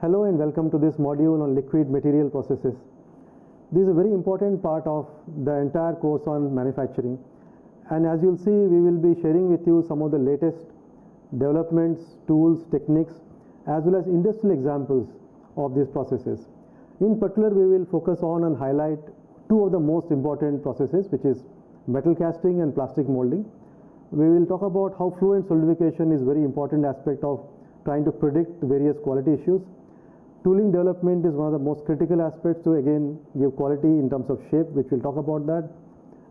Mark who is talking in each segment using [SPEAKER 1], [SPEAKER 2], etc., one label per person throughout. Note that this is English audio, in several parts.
[SPEAKER 1] Hello and welcome to this module on liquid material processes. This is a very important part of the entire course on manufacturing, and as you'll see, we will be sharing with you some of the latest developments, tools, techniques, as well as industrial examples of these processes. In particular, we will focus on and highlight two of the most important processes, which is metal casting and plastic molding. We will talk about how fluent solidification is a very important aspect of trying to predict various quality issues. Tooling development is one of the most critical aspects to again give quality in terms of shape, which we'll talk about that.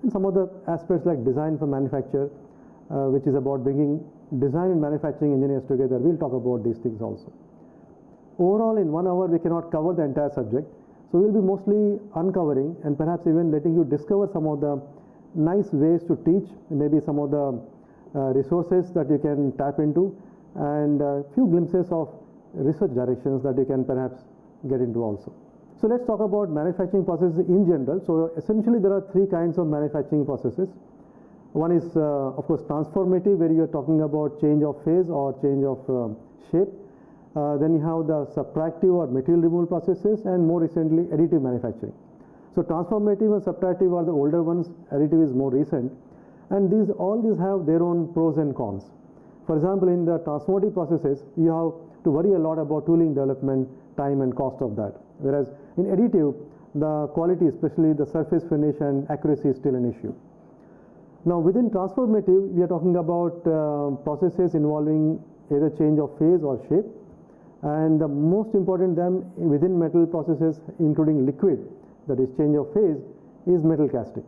[SPEAKER 1] And some other aspects like design for manufacture, which is about bringing design and manufacturing engineers together. We'll talk about these things also. Overall, in 1 hour, we cannot cover the entire subject. So we'll be mostly uncovering and perhaps even letting you discover some of the nice ways to teach, maybe some of the resources that you can tap into, and a few glimpses of research directions that you can perhaps get into also. So let's talk about manufacturing processes in general. So essentially there are three kinds of manufacturing processes. One is of course transformative, where you are talking about change of phase or change of shape. Then you have the subtractive or material removal processes, and more recently additive manufacturing. So transformative and subtractive are the older ones, additive is more recent, and all these have their own pros and cons. For example, in the transformative processes, you have to worry a lot about tooling development, time and cost of that. Whereas in additive, the quality, especially the surface finish and accuracy, is still an issue. Now within transformative, we are talking about processes involving either change of phase or shape. And the most important them within metal processes, including liquid, that is change of phase, is metal casting.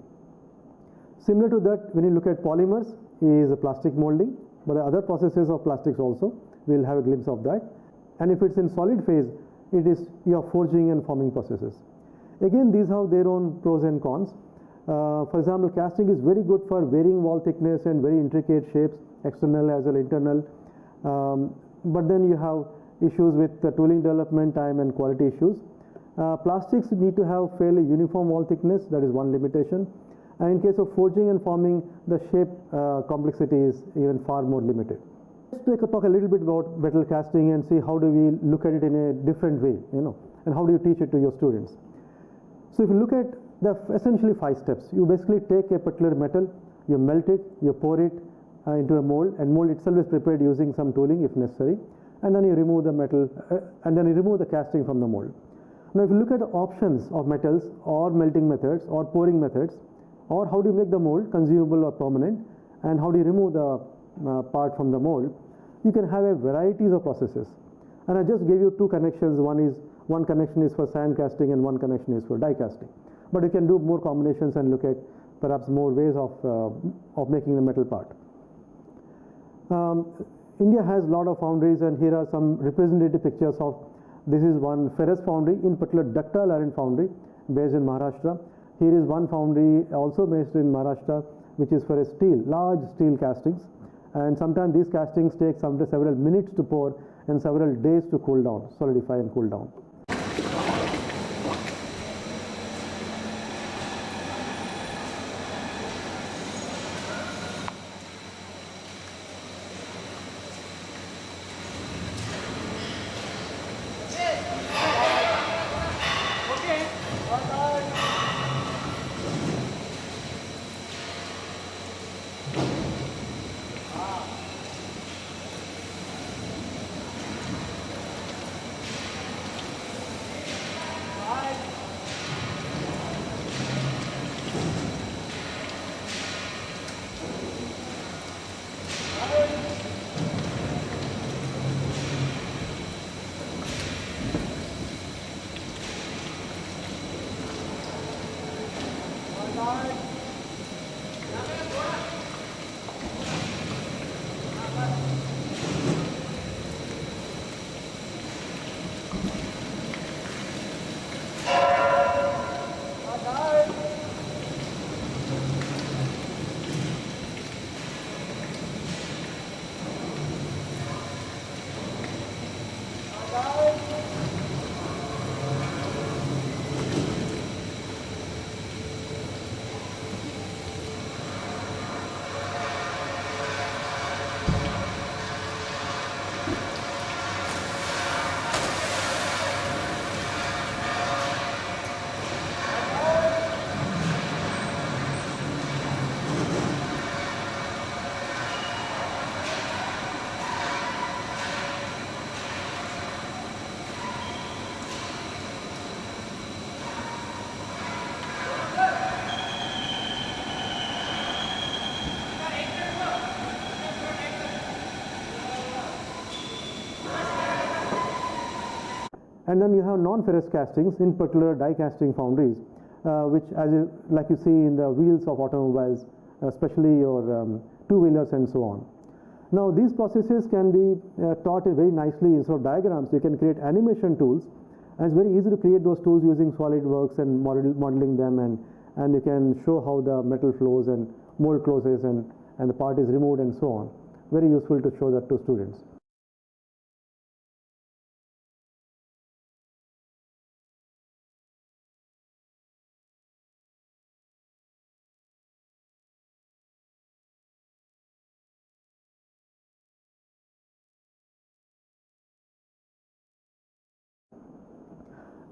[SPEAKER 1] Similar to that, when you look at polymers, is plastic molding, but the other processes of plastics also, we'll have a glimpse of that. And if it's in solid phase, it is your forging and forming processes. Again, these have their own pros and cons. For example, casting is very good for varying wall thickness and very intricate shapes, external as well internal. But then you have issues with the tooling development time and quality issues. Plastics need to have fairly uniform wall thickness, that is one limitation. And in case of forging and forming, the shape complexity is even far more limited. Let's talk a little bit about metal casting and see how do we look at it in a different way, and how do you teach it to your students. So if you look at the essentially 5 steps, you basically take a particular metal, you melt it, you pour it into a mold, and mold itself is prepared using some tooling if necessary, and then you remove the metal, and then you remove the casting from the mold. Now if you look at the options of metals or melting methods or pouring methods, or how do you make the mold consumable or permanent, and how do you remove the part from the mold, you can have a varieties of processes. And I just gave you 2 connections. One connection is for sand casting and one connection is for die casting. But you can do more combinations and look at perhaps more ways of making the metal part. India has a lot of foundries, and here are some representative pictures of, this is one Ferrous foundry, in particular Ductile iron foundry based in Maharashtra. Here is one foundry also based in Maharashtra, which is for a large steel castings. And sometimes these castings take several minutes to pour and several days to cool down, solidify and cool down. And then you have non-ferrous castings, in particular die casting foundries, which like you see in the wheels of automobiles, especially your two-wheelers and so on. Now these processes can be taught very nicely instead of diagrams. You can create animation tools, and it's very easy to create those tools using SolidWorks and modeling them, and you can show how the metal flows and mold closes and the part is removed and so on. Very useful to show that to students.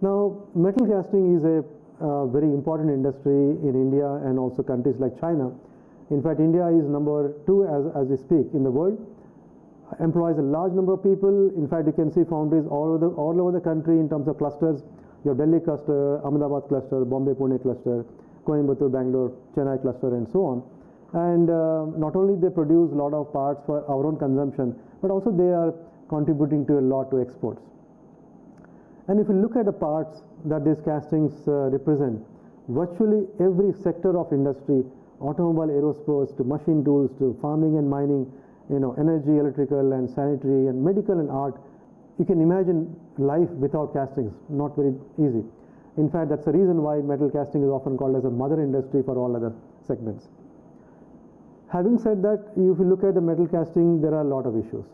[SPEAKER 1] Now, metal casting is a very important industry in India and also countries like China. In fact, India is number 2 as we speak in the world, employs a large number of people. In fact, you can see foundries all over the country in terms of clusters. Your Delhi cluster, Ahmedabad cluster, Bombay Pune cluster, Coimbatore, Bangalore, Chennai cluster, and so on. And not only they produce a lot of parts for our own consumption, but also they are contributing to a lot to exports. And if you look at the parts that these castings represent, virtually every sector of industry, automobile, aerospace, to machine tools, to farming and mining, energy, electrical and sanitary and medical and art, you can imagine life without castings, not very easy. In fact, that's the reason why metal casting is often called as a mother industry for all other segments. Having said that, if you look at the metal casting, there are a lot of issues.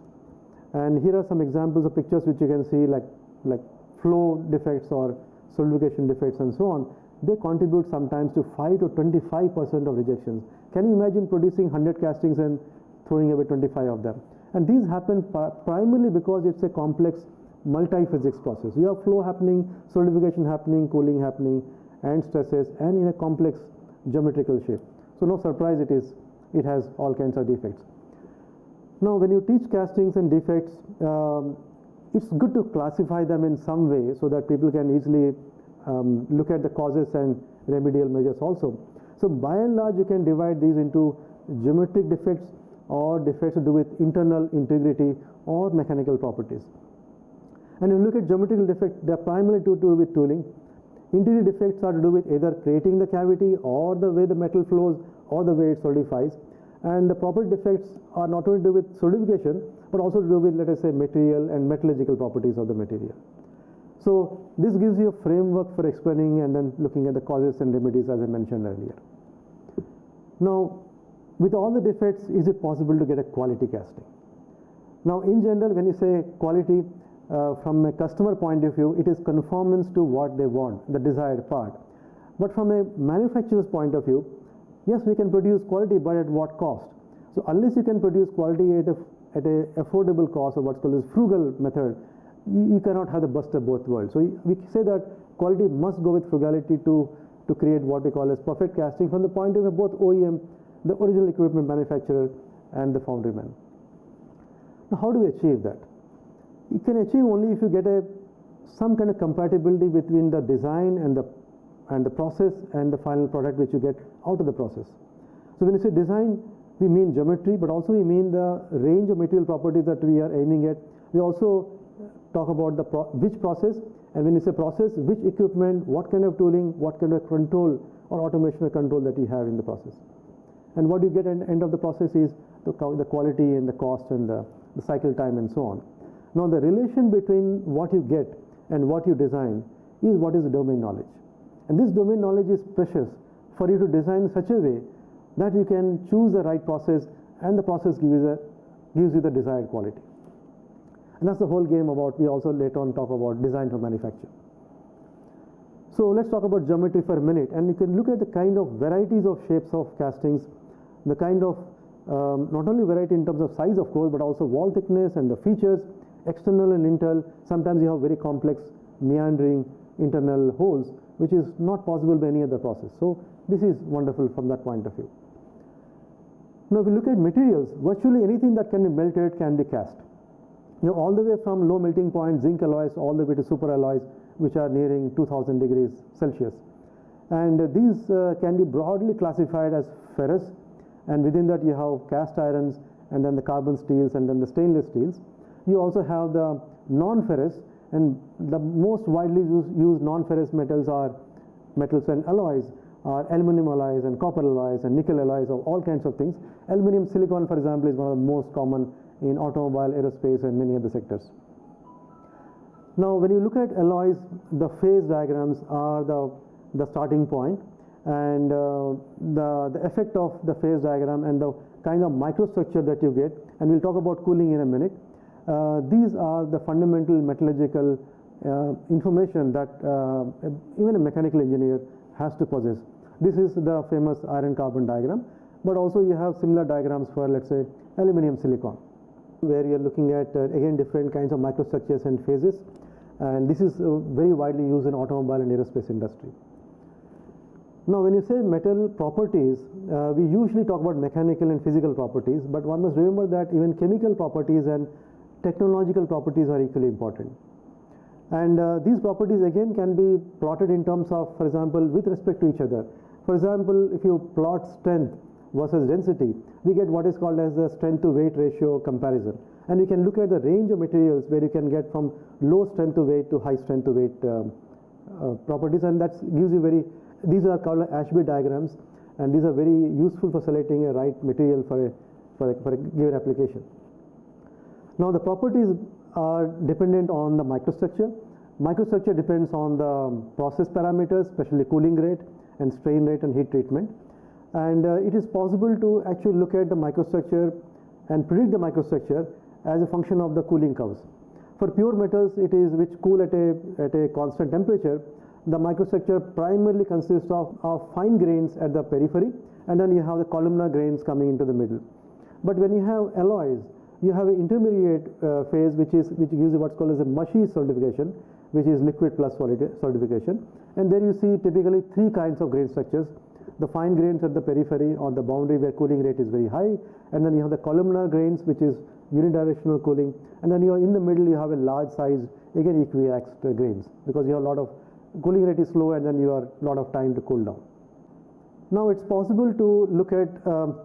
[SPEAKER 1] And here are some examples of pictures which you can see like flow defects or solidification defects and so on. They contribute sometimes to 5 to 25% of rejections. Can you imagine producing 100 castings and throwing away 25 of them? And these happen primarily because it's a complex multi-physics process. You have flow happening, solidification happening, cooling happening, and stresses, and in a complex geometrical shape. So no surprise it has all kinds of defects. Now when you teach castings and defects, it's good to classify them in some way so that people can easily look at the causes and remedial measures also. So by and large, you can divide these into geometric defects or defects to do with internal integrity or mechanical properties. And if you look at geometrical defects, they are primarily to do with tooling. Interior defects are to do with either creating the cavity or the way the metal flows or the way it solidifies. And the property defects are not only to do with solidification, but also to do with, let us say, material and metallurgical properties of the material. So this gives you a framework for explaining and then looking at the causes and remedies as I mentioned earlier. Now, with all the defects, is it possible to get a quality casting? Now, in general, when you say quality, from a customer point of view, it is conformance to what they want, the desired part. But from a manufacturer's point of view, yes, we can produce quality, but at what cost? So unless you can produce quality at a affordable cost, or what's called as frugal method, you cannot have the best of both worlds. So we say that quality must go with frugality to create what we call as perfect casting from the point of view of both OEM, the original equipment manufacturer, and the foundry man. Now how do we achieve that? You can achieve only if you get some kind of compatibility between the design and the process and the final product which you get out of the process. So when you say design, we mean geometry, but also we mean the range of material properties that we are aiming at. We also talk about which process, and when you say process, which equipment, what kind of tooling, what kind of control or automation or control that you have in the process. And what you get at the end of the process is the quality and the cost and the cycle time and so on. Now the relation between what you get and what you design is what is the domain knowledge. And this domain knowledge is precious for you to design in such a way that you can choose the right process and the process gives you the desired quality. And that's the whole game about, we also later on talk about design for manufacture. So let's talk about geometry for a minute, and you can look at the kind of varieties of shapes of castings, the kind of not only variety in terms of size of course, but also wall thickness and the features, external and internal. Sometimes you have very complex meandering internal holes, which is not possible by any other process. So this is wonderful from that point of view. Now if you look at materials, virtually anything that can be melted can be cast. All the way from low melting point zinc alloys all the way to super alloys which are nearing 2000 degrees Celsius. And these can be broadly classified as ferrous, and within that you have cast irons and then the carbon steels and then the stainless steels. You also have the non-ferrous, And the most widely used non-ferrous metals are metals and alloys are aluminum alloys and copper alloys and nickel alloys of all kinds of things. Aluminum silicon, for example, is one of the most common in automobile, aerospace, and many other sectors. Now, when you look at alloys, the phase diagrams are the starting point, and the effect of the phase diagram and the kind of microstructure that you get, and we'll talk about cooling in a minute. These are the fundamental metallurgical information that even a mechanical engineer has to possess. This is the famous iron carbon diagram, but also you have similar diagrams for, let's say, aluminum silicon, where you're looking at again different kinds of microstructures and phases, and this is very widely used in automobile and aerospace industry. Now, when you say metal properties, we usually talk about mechanical and physical properties, but one must remember that even chemical properties and technological properties are equally important. And these properties again can be plotted in terms of, for example, with respect to each other. For example, if you plot strength versus density, we get what is called as the strength to weight ratio comparison. And you can look at the range of materials where you can get from low strength to weight to high strength to weight properties, and that gives you these are called Ashby diagrams, and these are very useful for selecting a right material for a given application. Now, the properties are dependent on the microstructure. Microstructure depends on the process parameters, especially cooling rate and strain rate and heat treatment. And it is possible to actually look at the microstructure and predict the microstructure as a function of the cooling curves. For pure metals, it is which cool at a constant temperature. The microstructure primarily consists of fine grains at the periphery, and then you have the columnar grains coming into the middle. But when you have alloys, you have an intermediate phase which gives you what's called as a mushy solidification, which is liquid plus solidification. And there you see typically three kinds of grain structures: the fine grains at the periphery or the boundary where cooling rate is very high, and then you have the columnar grains, which is unidirectional cooling, and then in the middle you have a large size, again equiaxed grains, because you have a lot of cooling rate is slow and then you have a lot of time to cool down. Now, it's possible to look at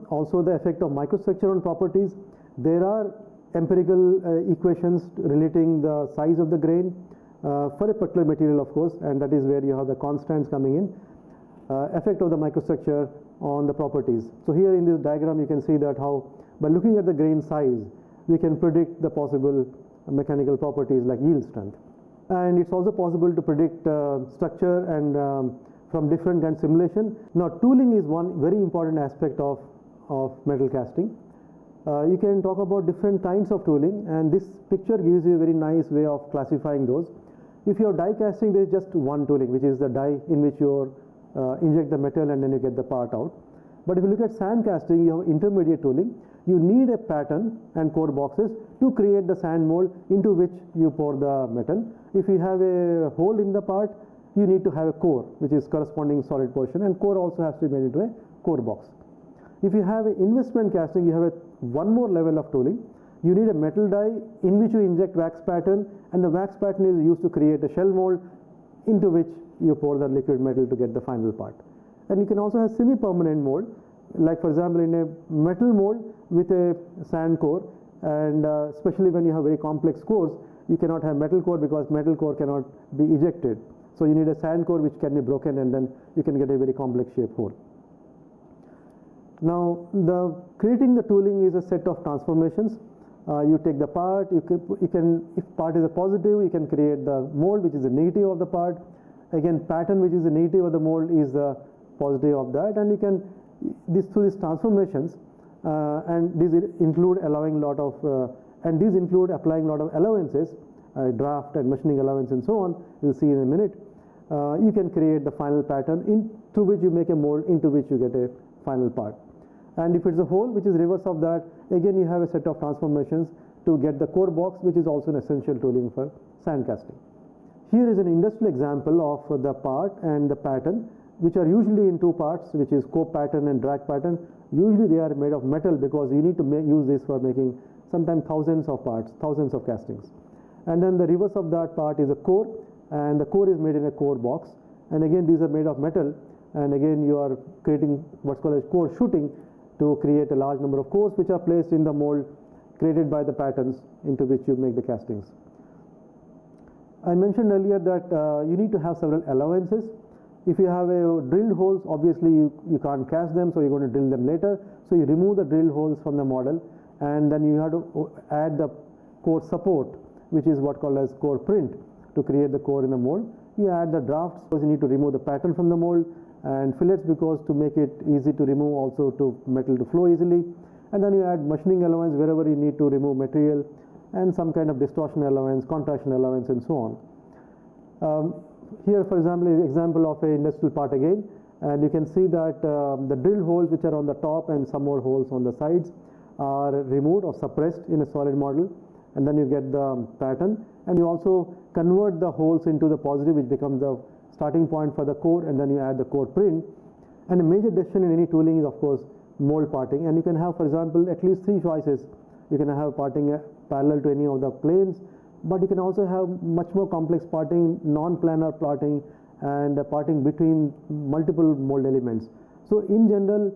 [SPEAKER 1] also the effect of microstructure on properties. There are empirical equations relating the size of the grain for a particular material, of course, and that is where you have the constants coming in, effect of the microstructure on the properties. So here in this diagram you can see that how by looking at the grain size we can predict the possible mechanical properties like yield strength. And it's also possible to predict structure and from different kinds of simulation. Now, tooling is one very important aspect of metal casting. You can talk about different kinds of tooling, and this picture gives you a very nice way of classifying those. If you have die casting, there is just one tooling, which is the die in which you inject the metal and then you get the part out. But if you look at sand casting, you have intermediate tooling. You need a pattern and core boxes to create the sand mold into which you pour the metal. If you have a hole in the part, you need to have a core, which is corresponding solid portion, and core also has to be made into a core box. If you have an investment casting, you have one more level of tooling. You need a metal die in which you inject wax pattern, and the wax pattern is used to create a shell mold into which you pour the liquid metal to get the final part. And you can also have semi-permanent mold, like for example in a metal mold with a sand core, and especially when you have very complex cores, you cannot have metal core because metal core cannot be ejected. So you need a sand core which can be broken, and then you can get a very complex shape hole. Now, creating the tooling is a set of transformations. You take the part, you can, if part is a positive, you can create the mold which is the negative of the part. Again, pattern which is the negative of the mold is the positive of that, and you can through these transformations, and these include allowing lot of and these include applying a lot of allowances, draft and machining allowance and so on. We'll see in a minute. You can create the final pattern through which you make a mold into which you get a final part. And if it's a hole which is reverse of that, again you have a set of transformations to get the core box, which is also an essential tooling for sand casting. Here is an industrial example of the part and the pattern, which are usually in two parts, which is scope pattern and drag pattern. Usually they are made of metal because you need to use this for making sometimes thousands of parts, thousands of castings. And then the reverse of that part is a core, and the core is made in a core box. And again, these are made of metal, and again you are creating what's called as core shooting to create a large number of cores which are placed in the mold created by the patterns into which you make the castings. I mentioned earlier that you need to have several allowances. If you have drilled holes, obviously you can't cast them, so you're going to drill them later. So you remove the drilled holes from the model, and then you have to add the core support, which is what called as core print, to create the core in the mold. You add the drafts because you need to remove the pattern from the mold, and fillets because to make it easy to remove, also to metal to flow easily. And then you add machining allowance wherever you need to remove material, and some kind of distortion allowance, contraction allowance, and so on. Here, for example, is an example of an industrial part again, and you can see that the drilled holes which are on the top and some more holes on the sides are removed or suppressed in a solid model, and then you get the pattern, and you also convert the holes into the positive, which becomes the starting point for the core, and then you add the core print. And a major decision in any tooling is, of course, mold parting, and you can have, for example, at least 3 choices. You can have parting parallel to any of the planes, but you can also have much more complex parting, non-planar parting, and parting between multiple mold elements. So in general,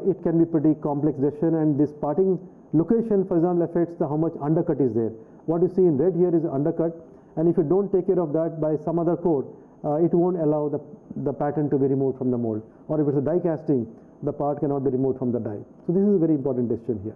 [SPEAKER 1] it can be pretty complex decision, and this parting location, for example, affects how much undercut is there. What you see in red here is undercut, and if you don't take care of that by some other core, it won't allow the pattern to be removed from the mold. Or if it's a die casting, the part cannot be removed from the die. So this is a very important decision here.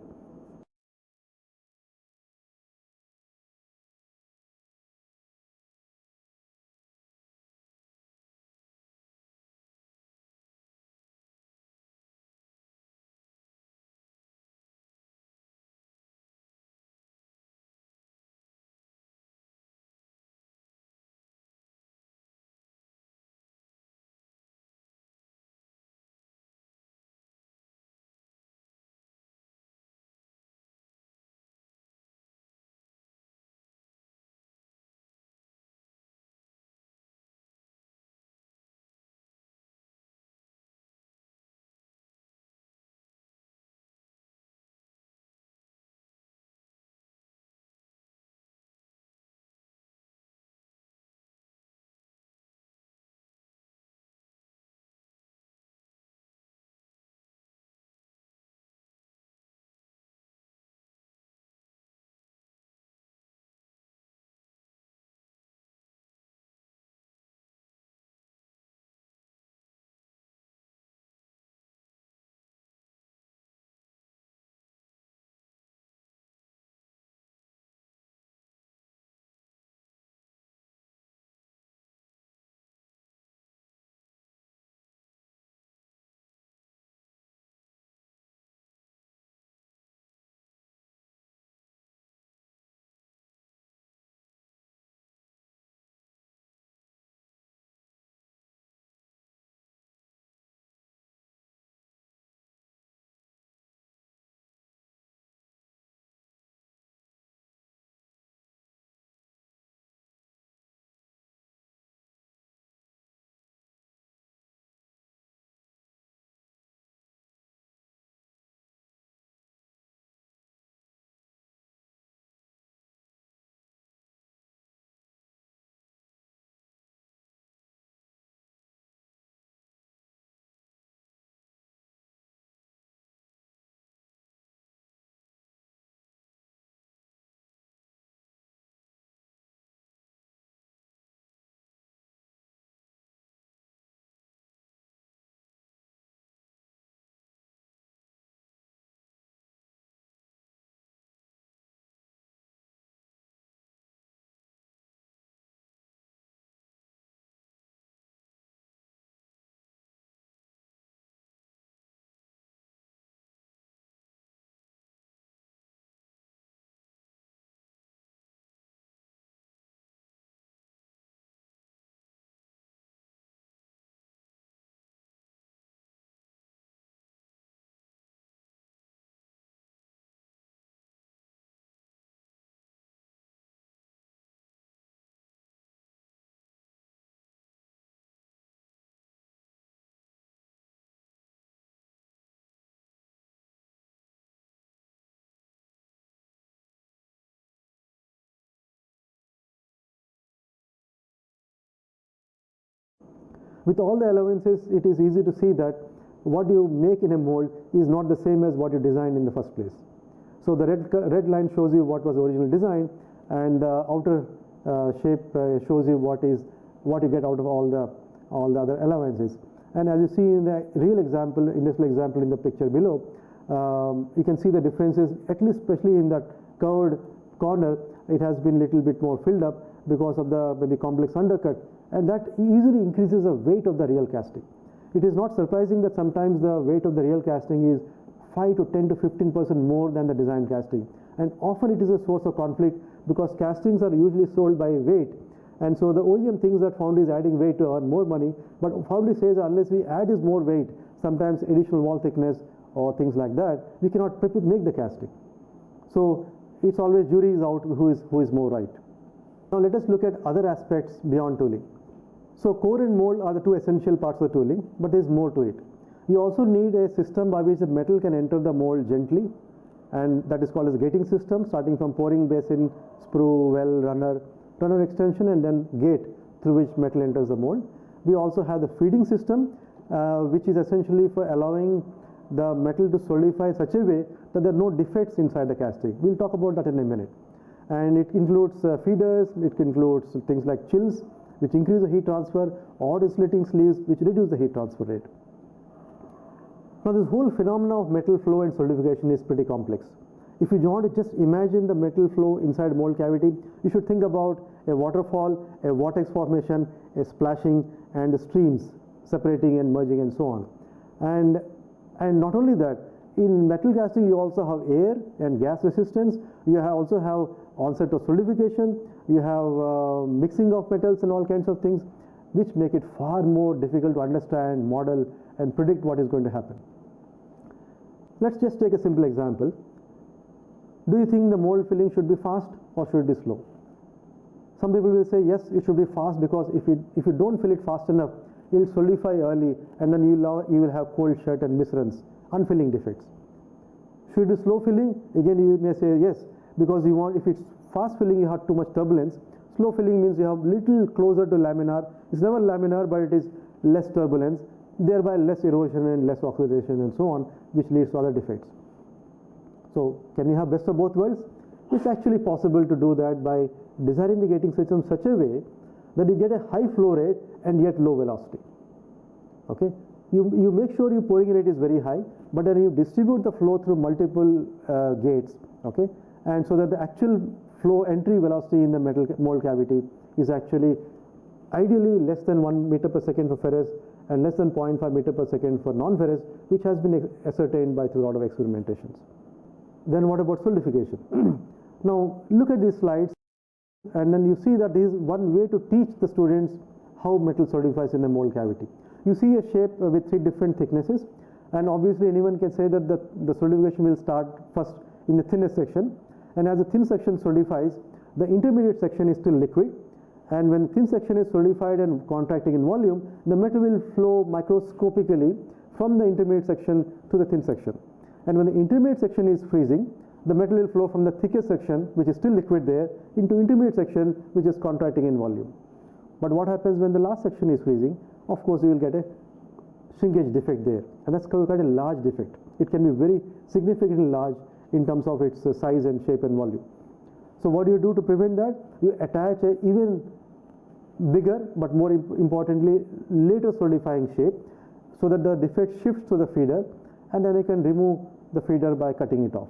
[SPEAKER 1] With all the allowances, it is easy to see that what you make in a mold is not the same as what you designed in the first place. So the red line shows you what was originally designed, and the outer shape shows you what you get out of all the other allowances. And as you see in the real example, industrial example in the picture below, you can see the differences, at least especially in that curved corner. It has been little bit more filled up because of the maybe complex undercut, and that easily increases the weight of the real casting. It is not surprising that sometimes the weight of the real casting is 5 to 10 to 15% more than the design casting, and often it is a source of conflict because castings are usually sold by weight, and so the OEM thinks that foundry is adding weight to earn more money, but foundry says unless we add is more weight, sometimes additional wall thickness or things like that, we cannot make the casting. So it's always jury is out who is more right. Now let us look at other aspects beyond tooling. So core and mold are the two essential parts of the tooling, but there is more to it. You also need a system by which the metal can enter the mold gently, and that is called as gating system, starting from pouring basin, sprue, well, runner extension, and then gate through which metal enters the mold. We also have the feeding system, which is essentially for allowing the metal to solidify in such a way that there are no defects inside the casting. We'll talk about that in a minute. And it includes feeders, it includes things like chills, which increase the heat transfer, or the slitting sleeves, which reduce the heat transfer rate. Now this whole phenomena of metal flow and solidification is pretty complex. If you want to just imagine the metal flow inside mold cavity, you should think about a waterfall, a vortex formation, a splashing, and the streams separating and merging and so on. And not only that, in metal casting you also have air and gas resistance, you also have onset of solidification, you have mixing of metals and all kinds of things, which make it far more difficult to understand, model, and predict what is going to happen. Let's just take a simple example. Do you think the mold filling should be fast or should it be slow? Some people will say yes, it should be fast, because if you don't fill it fast enough, it will solidify early, and then you will have cold shut and misruns, unfilling defects. Should it be slow filling? Again, you may say yes, because if it's fast filling, you have too much turbulence. Slow filling means you have little closer to laminar. It's never laminar, but it is less turbulence, thereby less erosion and less oxidation and so on, which leads to other defects. So can we have best of both worlds? It's actually possible to do that by designing the gating system such a way that you get a high flow rate and yet low velocity. Okay, you make sure your pouring rate is very high, but then you distribute the flow through multiple gates. Okay, and so that the actual flow entry velocity in the metal mold cavity is actually ideally less than 1 meter per second for ferrous and less than 0.5 meter per second for non-ferrous, which has been ascertained through a lot of experimentations. Then what about solidification? Now look at these slides, and then you see that this is one way to teach the students how metal solidifies in a mold cavity. You see a shape with 3 different thicknesses, and obviously anyone can say that the solidification will start first in the thinnest section, and as the thin section solidifies, the intermediate section is still liquid, and when the thin section is solidified and contracting in volume, the metal will flow microscopically from the intermediate section to the thin section. And when the intermediate section is freezing, the metal will flow from the thickest section, which is still liquid there, into intermediate section, which is contracting in volume. But what happens when the last section is freezing? Of course, you will get a shrinkage defect there, and that's quite a large defect. It can be very significantly large in terms of its size and shape and volume. So what do you do to prevent that? You attach a even bigger, but more importantly, later solidifying shape, so that the defect shifts to the feeder, and then you can remove the feeder by cutting it off.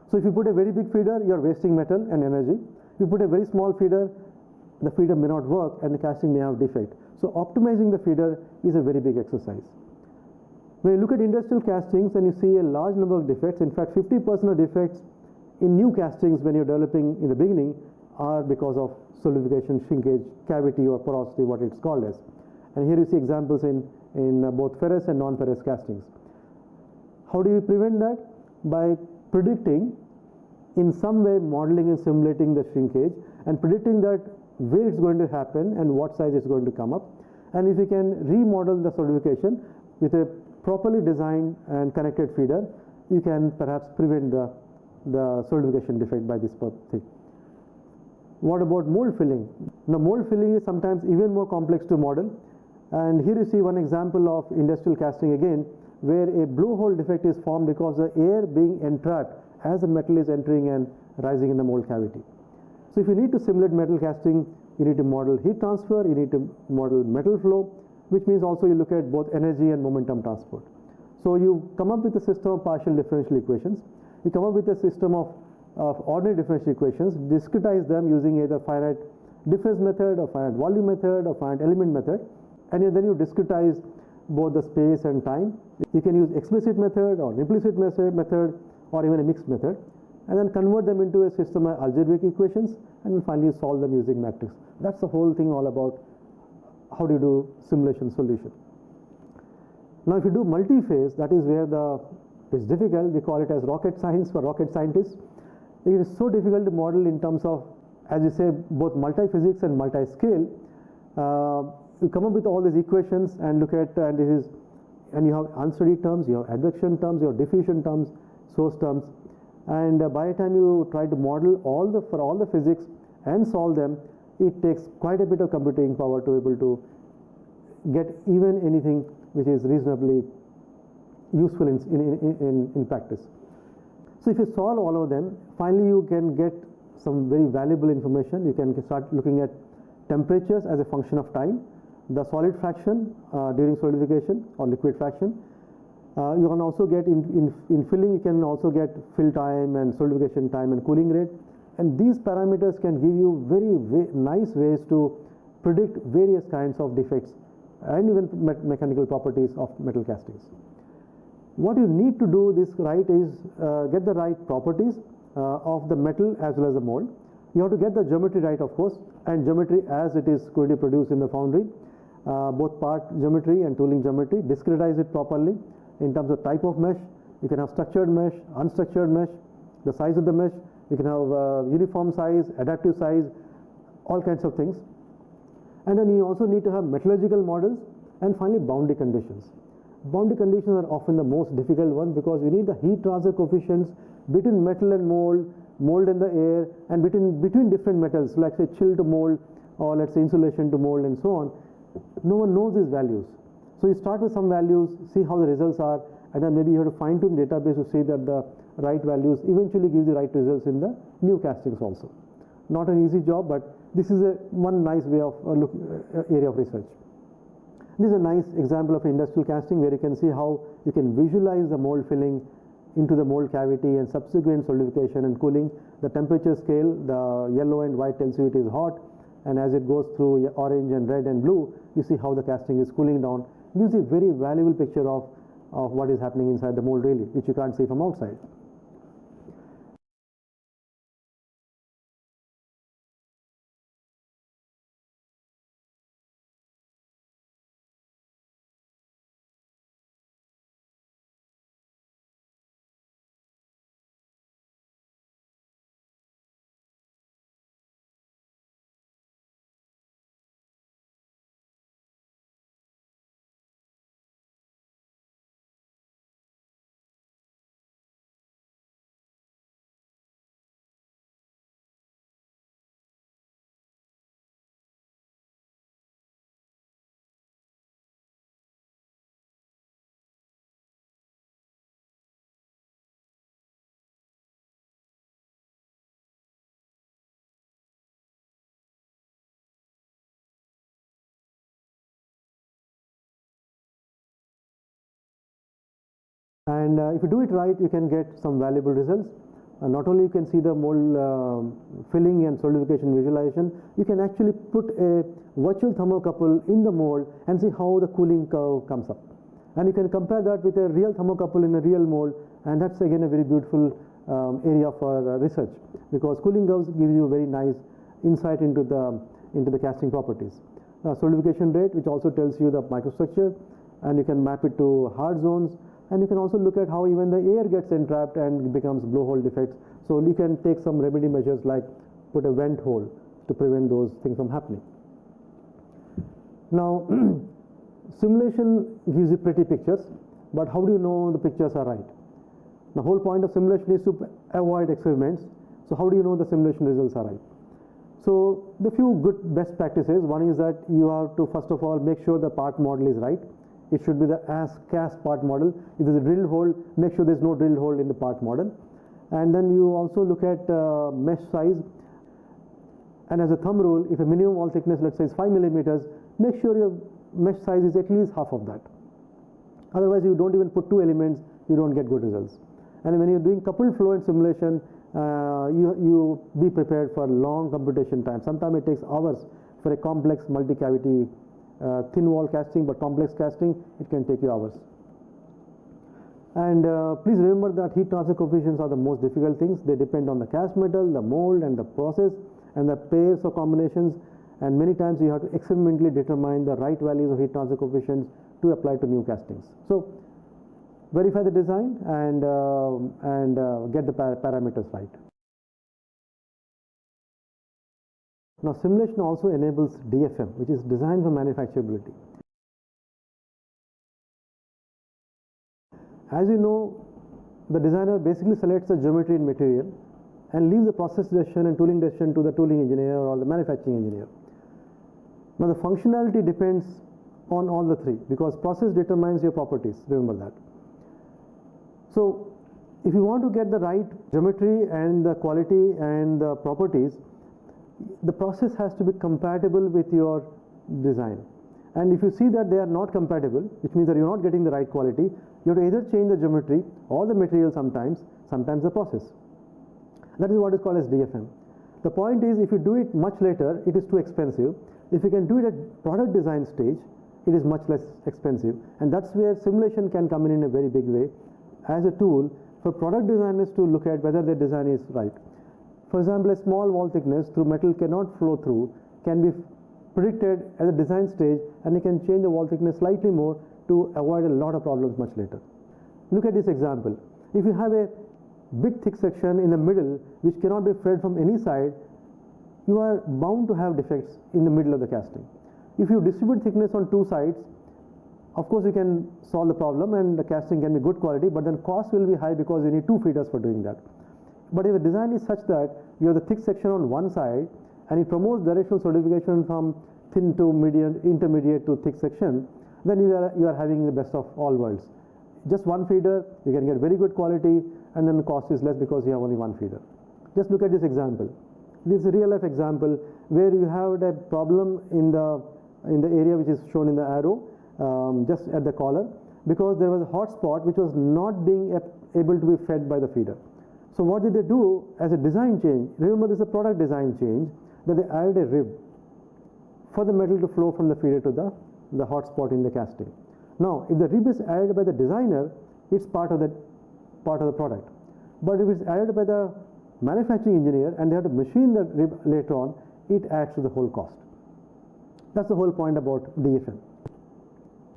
[SPEAKER 1] So if you put a very big feeder, you are wasting metal and energy. If you put a very small feeder, the feeder may not work and the casting may have defect. So optimizing the feeder is a very big exercise. When you look at industrial castings and you see a large number of defects, in fact 50% of defects in new castings when you're developing in the beginning are because of solidification, shrinkage, cavity or porosity, what it's called as. And here you see examples in both ferrous and non-ferrous castings. How do you prevent that? By predicting, in some way modeling and simulating the shrinkage and predicting that where it's going to happen and what size it's going to come up. And if you can remodel the solidification with a properly designed and connected feeder, you can perhaps prevent the solidification defect by this thing. What about mold filling? Now mold filling is sometimes even more complex to model, and here you see one example of industrial casting again, where a blowhole defect is formed because the air being entrapped as the metal is entering and rising in the mold cavity. So if you need to simulate metal casting, you need to model heat transfer, you need to model metal flow, which means also you look at both energy and momentum transport. So you come up with a system of partial differential equations. You come up with a system of ordinary differential equations, discretize them using either finite difference method or finite volume method or finite element method, and then you discretize both the space and time. You can use explicit method or implicit method or even a mixed method, and then convert them into a system of algebraic equations, and then finally solve them using matrix. That's the whole thing all about how do you do simulation solution. Now if you do multi-phase, that is where it's difficult. We call it as rocket science for rocket scientists. It is so difficult to model in terms of, as you say, both multi-physics and multi-scale. You come up with all these equations and look at, and you have unsteady terms, you have advection terms, you have diffusion terms, source terms, and by the time you try to model for all the physics and solve them, it takes quite a bit of computing power to be able to get even anything which is reasonably useful in practice. So if you solve all of them, finally you can get some very valuable information. You can start looking at temperatures as a function of time, the solid fraction during solidification or liquid fraction. You can also get in filling, you can also get fill time and solidification time and cooling rate, and these parameters can give you very nice ways to predict various kinds of defects and even mechanical properties of metal castings. What you need to do this right is get the right properties of the metal as well as the mold. You have to get the geometry right, of course, and geometry as it is going to be produced in the foundry, both part geometry and tooling geometry. Discretize it properly in terms of type of mesh. You can have structured mesh, unstructured mesh, the size of the mesh. You can have uniform size, adaptive size, all kinds of things. And then you also need to have metallurgical models, and finally boundary conditions. Boundary conditions are often the most difficult one because you need the heat transfer coefficients between metal and mold, mold and the air, and between different metals, like say chill to mold or let's say insulation to mold and so on. No one knows these values. So you start with some values, see how the results are, and then maybe you have to fine tune the database to see that the right values eventually give the right results in the new castings also. Not an easy job, but this is one nice way of area of research. This is a nice example of industrial casting where you can see how you can visualize the mold filling into the mold cavity and subsequent solidification and cooling. The temperature scale, the yellow and white tells you it is hot, and as it goes through orange and red and blue, you see how the casting is cooling down. It gives you a very valuable picture of what is happening inside the mold really, which you can't see from outside. And if you do it right, you can get some valuable results. Not only you can see the mold filling and solidification visualization, you can actually put a virtual thermocouple in the mold and see how the cooling curve comes up. And you can compare that with a real thermocouple in a real mold, and that's again a very beautiful area for research, because cooling curves gives you a very nice insight into the casting properties. Solidification rate, which also tells you the microstructure, and you can map it to hard zones. And you can also look at how even the air gets entrapped and becomes blowhole defects. So you can take some remedy measures like put a vent hole to prevent those things from happening. Now, simulation gives you pretty pictures, but how do you know the pictures are right? The whole point of simulation is to avoid experiments. So how do you know the simulation results are right? So the few good best practices, one is that you have to first of all make sure the part model is right. It should be the as-cast part model. If there's a drilled hole, make sure there's no drilled hole in the part model. And then you also look at mesh size. And as a thumb rule, if a minimum wall thickness, let's say, is 5 millimeters, make sure your mesh size is at least half of that. Otherwise, you don't even put two elements, you don't get good results. And when you're doing coupled flow and simulation, you be prepared for long computation time. Sometimes it takes hours for a complex multi-cavity thin wall casting, but complex casting, it can take you hours. And please remember that heat transfer coefficients are the most difficult things. They depend on the cast metal, the mold, and the process, and the pairs of combinations. And many times you have to experimentally determine the right values of heat transfer coefficients to apply to new castings. So verify the design and get the parameters right. Now simulation also enables DFM, which is design for manufacturability. As you know, the designer basically selects the geometry and material and leaves the process decision and tooling decision to the tooling engineer or the manufacturing engineer. Now the functionality depends on all the three, because process determines your properties, remember that. So if you want to get the right geometry and the quality and the properties, the process has to be compatible with your design. And if you see that they are not compatible, which means that you're not getting the right quality, you have to either change the geometry or the material sometimes the process. That is what is called as DFM. The point is, if you do it much later, it is too expensive. If you can do it at product design stage, it is much less expensive. And that's where simulation can come in a very big way as a tool for product designers to look at whether their design is right. For example, a small wall thickness through metal cannot flow through, can be predicted at the design stage, and you can change the wall thickness slightly more to avoid a lot of problems much later. Look at this example. If you have a big thick section in the middle which cannot be fed from any side, you are bound to have defects in the middle of the casting. If you distribute thickness on two sides, of course you can solve the problem and the casting can be good quality, but then cost will be high because you need two feeders for doing that. But if the design is such that you have the thick section on one side and it promotes directional solidification from thin to medium, intermediate to thick section, then you are having the best of all worlds. Just one feeder, you can get very good quality, and then the cost is less because you have only one feeder. Just look at this example. This is a real life example where you have a problem in the area which is shown in the arrow, just at the collar, because there was a hot spot which was not being able to be fed by the feeder. So what did they do as a design change? Remember, this is a product design change, that they added a rib for the metal to flow from the feeder to the hot spot in the casting. Now, if the rib is added by the designer, it's part of the product. But if it's added by the manufacturing engineer and they have to machine the rib later on, it adds to the whole cost. That's the whole point about DFM.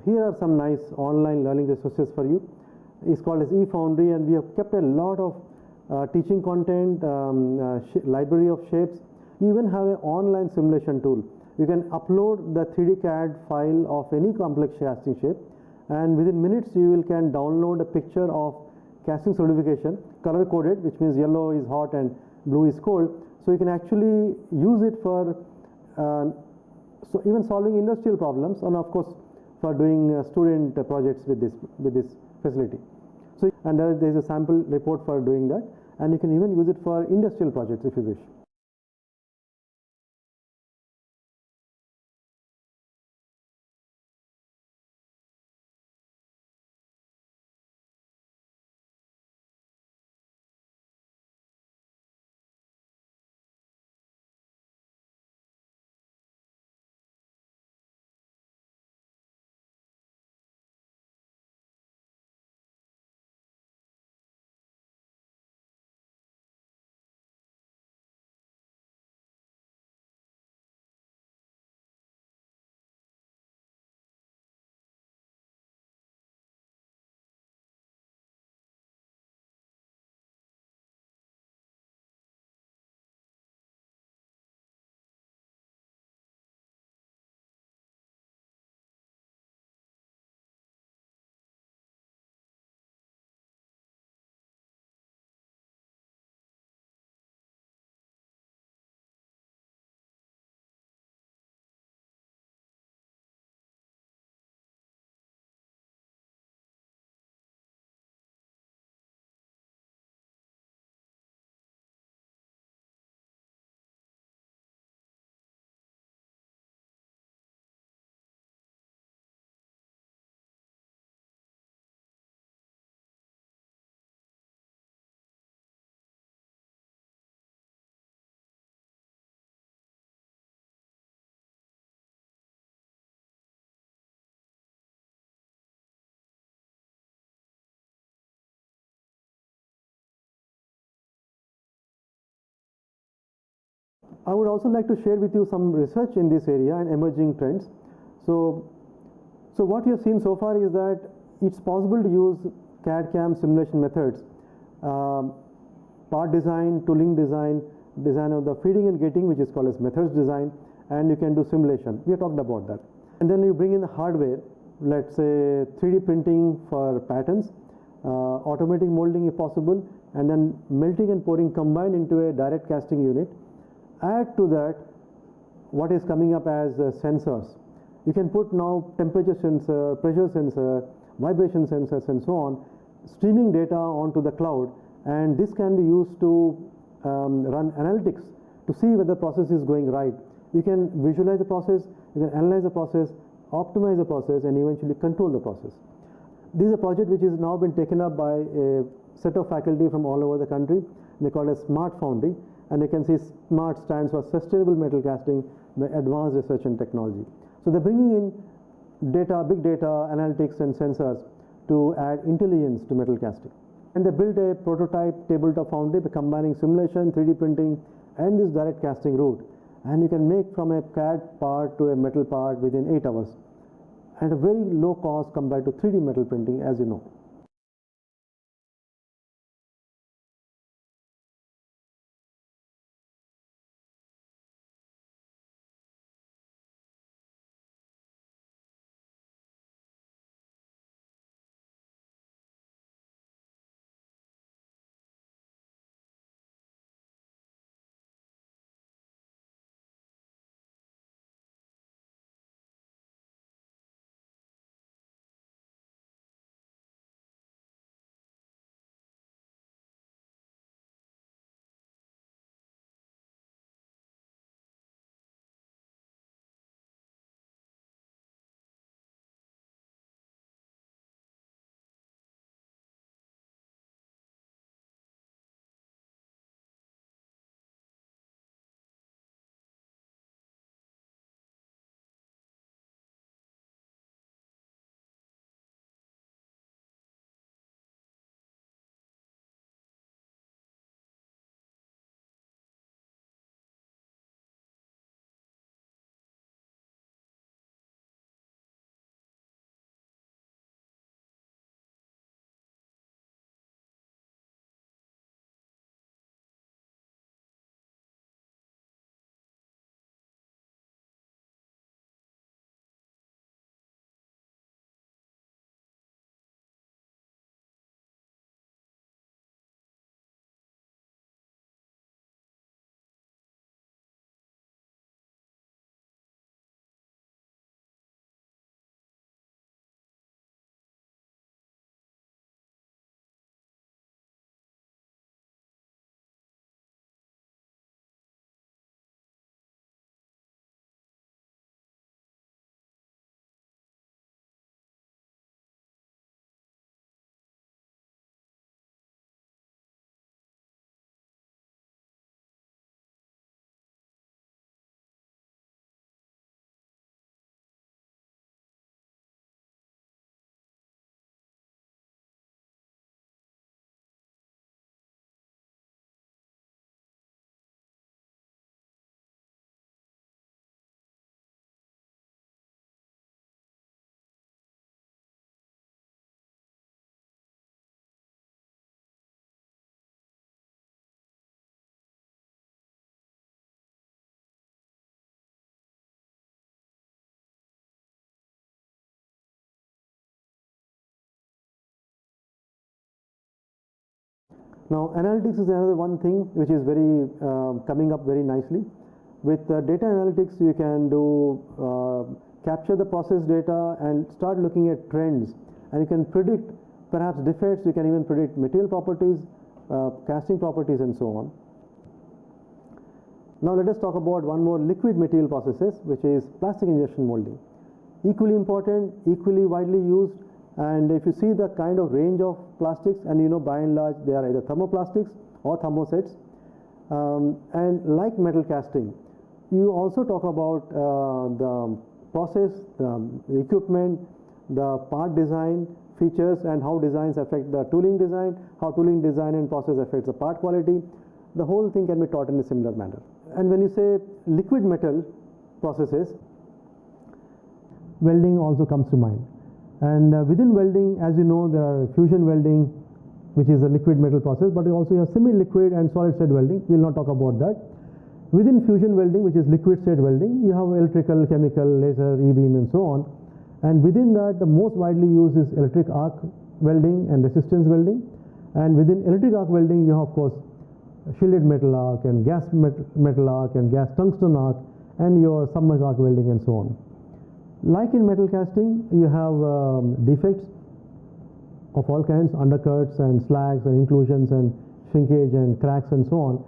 [SPEAKER 1] Here are some nice online learning resources for you. It's called as E-Foundry, and we have kept a lot of teaching content, library of shapes. You even have an online simulation tool. You can upload the 3D CAD file of any complex casting shape, and within minutes you can download a picture of casting solidification, color coded, which means yellow is hot and blue is cold. So you can actually use it for so even solving industrial problems, and of course for doing student projects with this facility. So and there is a sample report for doing that, and you can even use it for industrial projects if you wish. I would also like to share with you some research in this area and emerging trends. So what you have seen so far is that it's possible to use CAD/CAM simulation methods, part design, tooling design, design of the feeding and gating, which is called as methods design, and you can do simulation. We have talked about that. And then you bring in the hardware, let's say 3D printing for patterns, automatic molding if possible, and then melting and pouring combined into a direct casting unit. Add to that what is coming up as sensors. You can put now temperature sensor, pressure sensor, vibration sensors, and so on, streaming data onto the cloud, and this can be used to run analytics to see whether the process is going right. You can visualize the process, you can analyze the process, optimize the process, and eventually control the process. This is a project which has now been taken up by a set of faculty from all over the country. They call it Smart Foundry, and you can see SMART stands for Sustainable Metal Casting by Advanced Research and Technology. So they're bringing in data, big data, analytics, and sensors to add intelligence to metal casting. And they built a prototype tabletop foundry by combining simulation, 3D printing, and this direct casting route. And you can make from a CAD part to a metal part within 8 hours, at a very low cost compared to 3D metal printing, as you know. Now, analytics is another one thing which is very coming up very nicely. With data analytics, you can do capture the process data and start looking at trends, and you can predict perhaps defects. You can even predict material properties, casting properties, and so on. Now let us talk about one more liquid material processes, which is plastic injection molding. Equally important, equally widely used, and if you see the kind of range of plastics, and you know by and large they are either thermoplastics or thermosets, and like metal casting, you also talk about the process, the equipment, the part design features, and how designs affect the tooling design, how tooling design and process affects the part quality. The whole thing can be taught in a similar manner. And when you say liquid metal processes, welding also comes to mind. And within welding, as you know, there are fusion welding, which is a liquid metal process, but you also have semi-liquid and solid state welding. We will not talk about that. Within fusion welding, which is liquid state welding, you have electrical, chemical, laser, E-beam, and so on. And within that, the most widely used is electric arc welding and resistance welding. And within electric arc welding, you have, of course, shielded metal arc and gas metal arc and gas tungsten arc and your submerged arc welding and so on. Like in metal casting, you have defects of all kinds, undercuts and slags and inclusions and shrinkage and cracks and so on.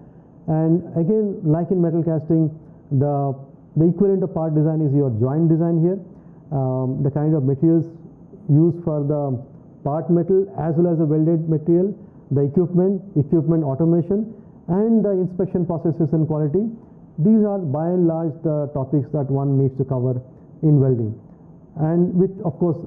[SPEAKER 1] And again, like in metal casting, the equivalent of part design is your joint design here. The kind of materials used for the part metal as well as the welded material, the equipment automation, and the inspection processes and quality. These are by and large the topics that one needs to cover in welding, and with of course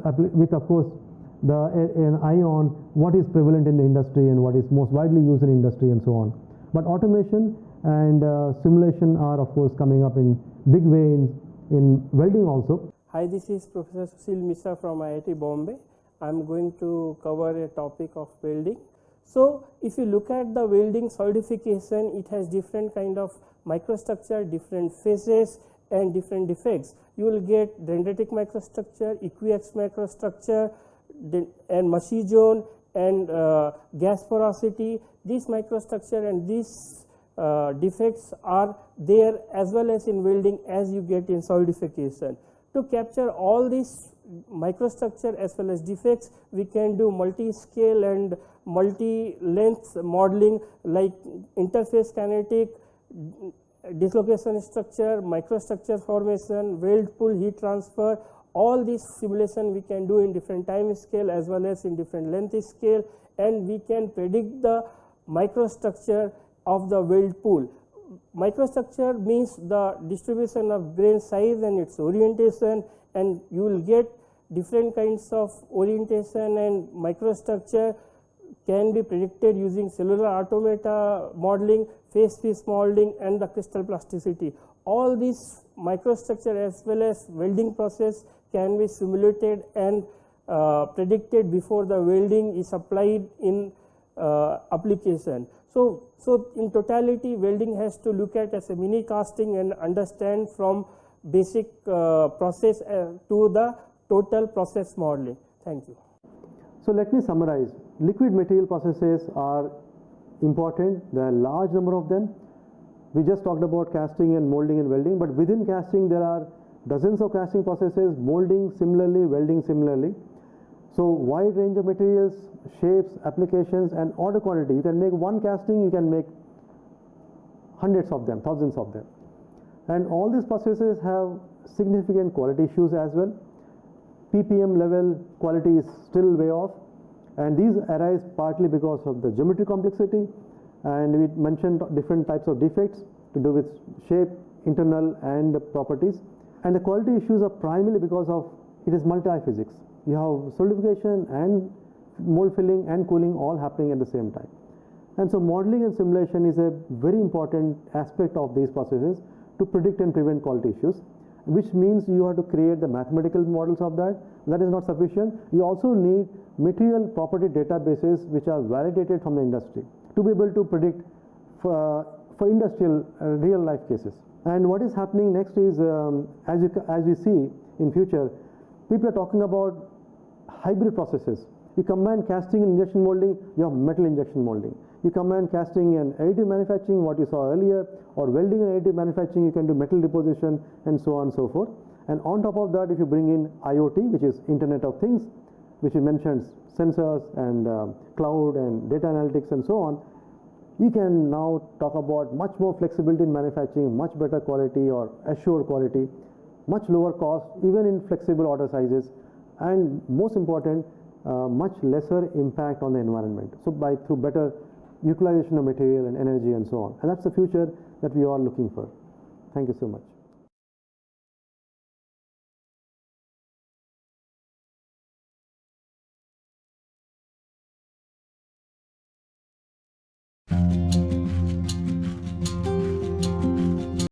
[SPEAKER 1] an eye on what is prevalent in the industry and what is most widely used in industry and so on. But automation and simulation are of course coming up in big way in welding also.
[SPEAKER 2] Hi, this is Professor Sushil Mishra from IIT Bombay. I am going to cover a topic of welding. So, if you look at the welding solidification, it has different kind of microstructure, different phases and different defects. You will get dendritic microstructure, equiax microstructure, and mushy zone and gas porosity. This microstructure and these defects are there as well as in welding as you get in solidification. To capture all these microstructure as well as defects, we can do multi-scale and multi-length modeling like interface kinetic, dislocation structure, microstructure formation, weld pull heat transfer. All these simulation we can do in different time scale as well as in different length scale, and we can predict the microstructure of the weld pool. Microstructure means the distribution of grain size and its orientation, and you will get different kinds of orientation and microstructure can be predicted using cellular automata modeling, phase space modeling, and the crystal plasticity. All these microstructure as well as welding process can be simulated and predicted before the welding is applied in application. So in totality, welding has to look at as a mini casting and understand from basic process to the total process modeling. Thank you.
[SPEAKER 1] So let me summarize. Liquid material processes are important. There are a large number of them. We just talked about casting and molding and welding, but within casting there are dozens of casting processes, molding similarly, welding similarly. So wide range of materials, shapes, applications, and order quantity. You can make one casting, you can make hundreds of them, thousands of them. And all these processes have significant quality issues as well. PPM level quality is still way off, and these arise partly because of the geometry complexity, and we mentioned different types of defects to do with shape, internal and properties. And the quality issues are primarily because of it is multi-physics. You have solidification and mold filling and cooling all happening at the same time. And so modeling and simulation is a very important aspect of these processes to predict and prevent quality issues, which means you have to create the mathematical models of that. That is not sufficient. You also need material property databases which are validated from the industry to be able to predict for industrial real life cases. And what is happening next is as we see in future, people are talking about hybrid processes. You combine casting and injection molding, you have metal injection molding. You combine casting and additive manufacturing, what you saw earlier, or welding and additive manufacturing, you can do metal deposition and so on and so forth. And on top of that, if you bring in IoT, which is Internet of Things, which we mentioned sensors and cloud and data analytics and so on, you can now talk about much more flexibility in manufacturing, much better quality or assured quality, much lower cost, even in flexible order sizes, and most important, much lesser impact on the environment. So through better utilization of material and energy and so on. And that's the future that we are looking for. Thank you so much.